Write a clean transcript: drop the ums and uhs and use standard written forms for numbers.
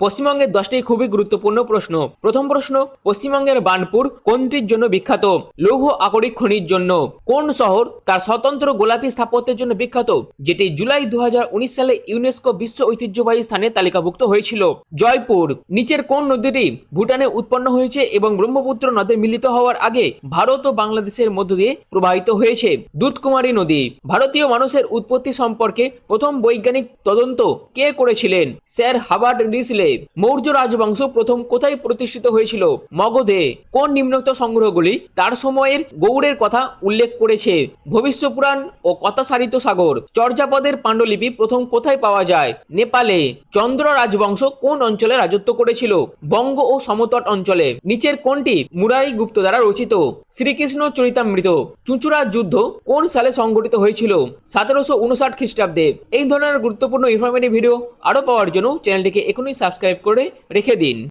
পশ্চিমবঙ্গের 10টি খুবই গুরুত্বপূর্ণ প্রশ্ন। প্রথম প্রশ্ন, পশ্চিমবঙ্গের বার্নপুর কোনটির জন্য বিখ্যাত? লৌহ আকরিক খনির জন্য। কোন শহর তার স্বতন্ত্র গোলাপি স্থাপত্যের জন্য বিখ্যাত, যেটি জুলাই 2019 সালে ইউনেস্কো বিশ্ব ঐতিহ্যবাহী স্থানে তালিকাভুক্ত হয়েছিল? জয়পুর। নিচের কোন নদীটি ভুটানে উৎপন্ন হয়েছে এবং ব্রহ্মপুত্র নদে মিলিত হওয়ার আগে ভারত ও বাংলাদেশের মধ্য দিয়ে প্রবাহিত হয়েছে? দুধকুমারী নদী। ভারতীয় মানুষের উৎপত্তি সম্পর্কে প্রথম বৈজ্ঞানিক তদন্ত কে করেছিলেন? Sir Hubbard রিসলে। মৌর্য রাজবংশ প্রথম কোথায় প্রতিষ্ঠিত হয়েছিল? মগধে। কোন নিম্নোক্ত সংগ্রহগুলি তার সময়ের গৌড়ের কথা উল্লেখ করেছে? ভবিষ্যপুরাণ ও কথাসারিত সাগর। চর্যাপদের পাণ্ডুলিপি প্রথম কোথায় পাওয়া যায়? নেপালে। চন্দ্র রাজবংশ কোন অঞ্চলে রাজত্ব করেছিল? বঙ্গ ও সমতট অঞ্চলে। নিচের কোনটি মুরারি গুপ্ত দ্বারা রচিত? শ্রীকৃষ্ণ চরিতামৃত। চুঁচুড়া যুদ্ধ কোন সালে সংঘটিত হয়েছিল? 1759 খ্রিস্টাব্দে। এই ধরনের গুরুত্বপূর্ণ ইনফরমেটিভ ভিডিও আরও পাওয়ার জন্য চ্যানেলটিকে এখনই সাবস্ক্রাইব করে রেখে দিন।